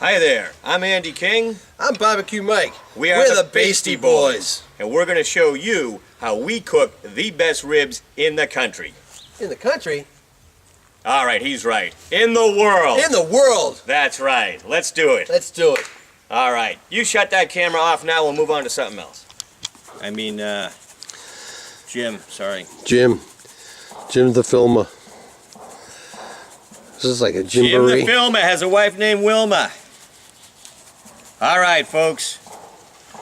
Hi there, I'm Andy King. I'm Barbecue Mike. We're the Bastey Boys. And we're going to show you how we cook the best ribs in the country. In the country? All right, he's right. In the world. In the world. That's right. Let's do it. Let's do it. All right, you shut that camera off now. We'll move on to something else. Jim, sorry. Jim the filmer. This is like a Jim Jimboree. the filmer has a wife named Wilma. All right, folks.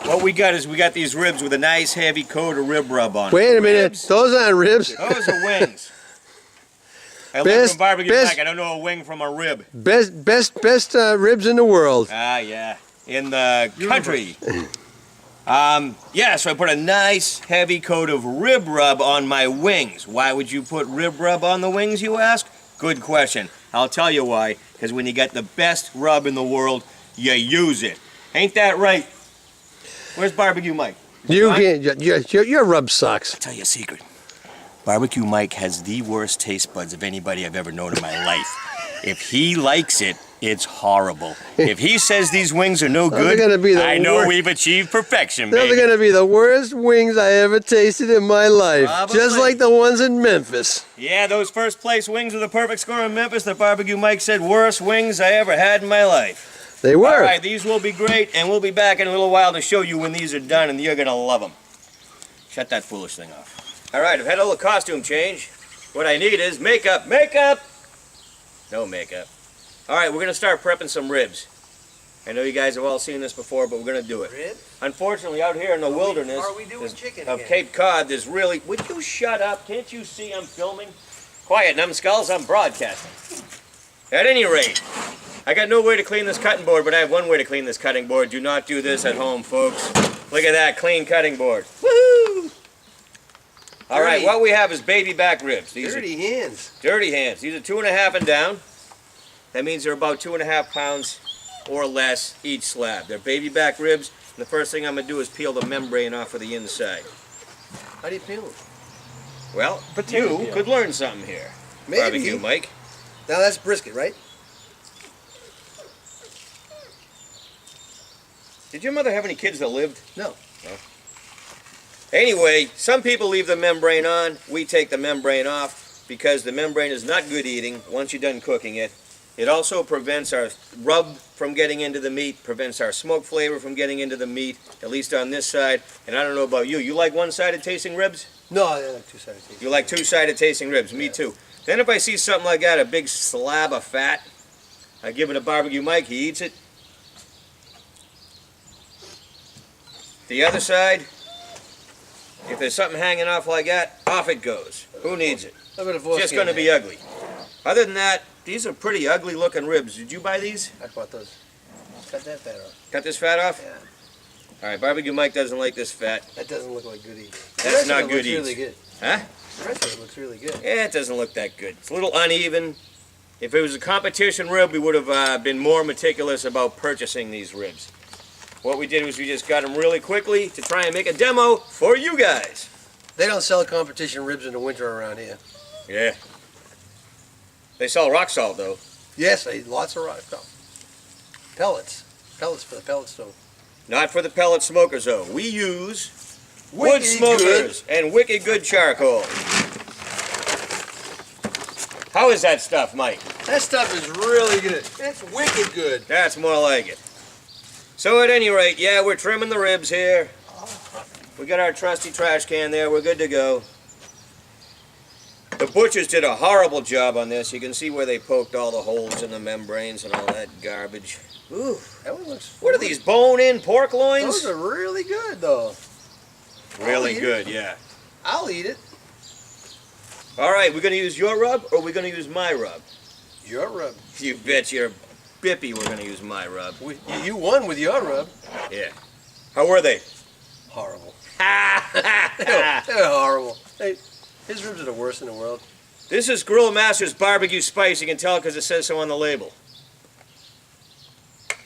What we got is we got these ribs with a nice heavy coat of rib rub on. Wait a minute. Ribs? Those aren't ribs. Those are wings. I live from Barbecue Mike. I don't know a wing from a rib. Best ribs in the world. Ah, yeah. In the country. Yeah, so I put a nice heavy coat of rib rub on my wings. Why would you put rib rub on the wings, you ask? Good question. I'll tell you why. Because when you got the best rub in the world, you use it. Ain't that right? Where's Barbecue Mike? You can't. Your rub sucks. I'll tell you a secret. Barbecue Mike has the worst taste buds of anybody I've ever known in my life. If he likes it, it's horrible. If he says these wings are no good, I know we've achieved perfection, baby. Those are going to be the worst wings I ever tasted in my life. Probably. Just like the ones in Memphis. Yeah, those first place wings with a perfect score in Memphis, the Barbecue Mike said, worst wings I ever had in my life. They were. All right, these will be great, and we'll be back in a little while to show you when these are done, and you're going to love them. Shut that foolish thing off. All right, I've had a little costume change. What I need is makeup. Makeup! No makeup. All right, we're going to start prepping some ribs. I know you guys have all seen this before, but we're going to do it. Ribs? Unfortunately, out here in the wilderness of Cape Cod, there's really... Would you shut up? Can't you see I'm filming? Quiet, numbskulls, I'm broadcasting. At any rate, I got no way to clean this cutting board, but I have one way to clean this cutting board. Do not do this at home, folks. Look at that, clean cutting board. Woohoo! All right, what we have is baby back ribs. These Dirty hands. Dirty hands. These are 2.5 and down. That means they're about 2.5 pounds or less each slab. They're baby back ribs. And the first thing I'm going to do is peel the membrane off of the inside. How do you peel them? Well, you could learn something here. Maybe. Barbecue Mike. Now that's brisket, right? Did your mother have any kids that lived? No. Anyway, some people leave the membrane on. We take the membrane off because the membrane is not good eating once you're done cooking it. It also prevents our rub from getting into the meat, prevents our smoke flavor from getting into the meat, at least on this side. And I don't know about you. You like one-sided tasting ribs? No, I like two-sided tasting. You like two-sided tasting ribs? Me too. Then if I see something like that, a big slab of fat, I give it to Barbecue Mike. He eats it. The other side, if there's something hanging off like that, off it goes. Who needs it? It's just going to be ugly. Other than that, these are pretty ugly looking ribs. Did you buy these? I bought those. Cut that fat off. Cut this fat off? Yeah. All right, Barbecue Mike doesn't like this fat. That doesn't look like good eating. That's not good eating. Really good. Huh? The rest of it looks really good. Yeah, it doesn't look that good. It's a little uneven. If it was a competition rib, we would have been more meticulous about purchasing these ribs. What we did was we just got them really quickly to try and make a demo for you guys. They don't sell competition ribs in the winter around here. Yeah. They sell rock salt, though. Yes, lots of rock salt. Pellets. Pellets for the pellet stove. Not for the pellet smokers, though. We use wood smokers and wicked good charcoal. How is that stuff, Mike? That stuff is really good. That's wicked good. That's more like it. So at any rate, yeah, we're trimming the ribs here. We got our trusty trash can there. We're good to go. The butchers did a horrible job on this. You can see where they poked all the holes in the membranes and all that garbage. Ooh, that one looks... What are these, bone-in pork loins? Those are really good, though. Really good, yeah. I'll eat it. All right, we're going to use your rub, or we're going to use my rub? Your rub. You bet your bippy we're going to use my rub. You won with your rub. Yeah. How were they? Horrible. They're horrible. His ribs are the worst in the world. This is Grill Master's barbecue spice. You can tell because it says so on the label.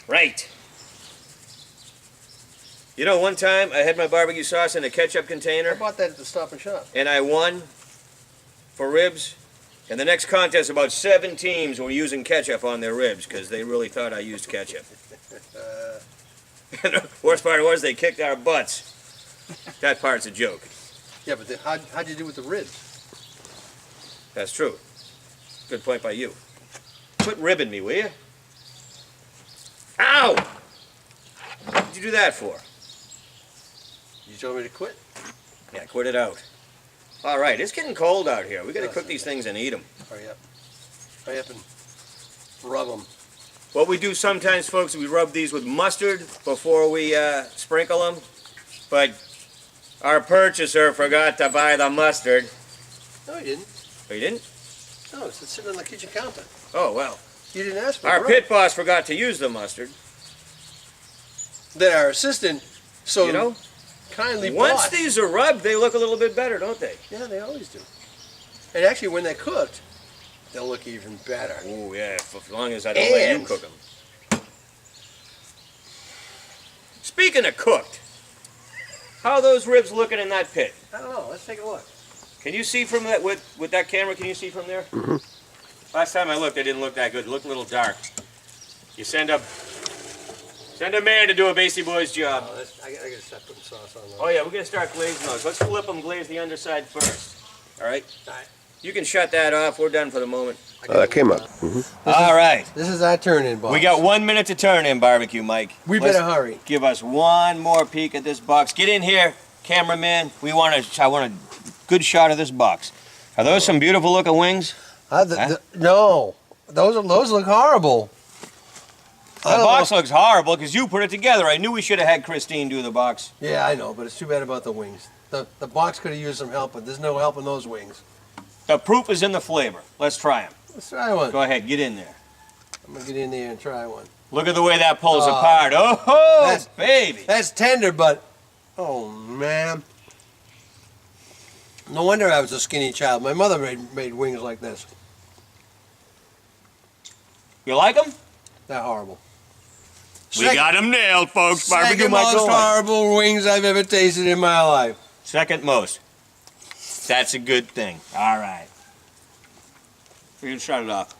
Right. You know, one time I had my barbecue sauce in a ketchup container. I bought that at the Stop and Shop. And I won for ribs. And the next contest, about 7 teams were using ketchup on their ribs because they really thought I used ketchup. And the worst part was they kicked our butts. That part's a joke. Yeah, but how'd you do with the ribs? That's true. Good point by you. Quit ribbing me, will you? Ow! What'd you do that for? You told me to quit? Yeah, quit it out. All right, it's getting cold out here. We got to cook these things and eat them. Hurry up. Hurry up and rub them. What we do sometimes, folks, we rub these with mustard before we sprinkle them. But our purchaser forgot to buy the mustard. No, he didn't. Oh, you didn't? No, it's sitting on the kitchen counter. Oh, well. You didn't ask for it. Our pit boss forgot to use the mustard. Then our assistant so you know, kindly once bought. these are rubbed, they look a little bit better, don't they? Yeah, they always do. And actually, when they're cooked, they'll look even better. Oh, yeah, as long as I don't let you cook them. Speaking of cooked, how are those ribs looking in that pit? I don't know. Let's take a look. Can you see from that, with that camera, can you see from there? Mm-hmm. Last time I looked, they didn't look that good. It looked a little dark. You send a man to do a Bastey boy's job. Oh, I gotta start putting sauce on those. Oh yeah, we're gonna start glazing those. Let's flip them, glaze the underside first. All right? All right. You can shut that off. We're done for the moment. Oh, that came up. All right. This is our turn-in box. We got 1 minute to turn in, Barbecue Mike. We better hurry. Give us one more peek at this box. Get in here, cameraman. I want a good shot of this box. Are those some beautiful looking wings? No, those look horrible. The box looks horrible because you put it together. I knew we should have had Christine do the box. Yeah, I know, but it's too bad about the wings. The box could have used some help, but there's no help in those wings. The proof is in the flavor. Let's try them. Let's try one. Go ahead, get in there. I'm gonna get in there and try one. Look at the way that pulls apart. Oh, baby. That's tender, but oh man. No wonder I was a skinny child. My mother made wings like this. You like them? They're horrible. We got them nailed, folks. Barbecue Second Mike. most horrible wings I've ever tasted in my life. Second most. That's a good thing. All right. We can shut it off.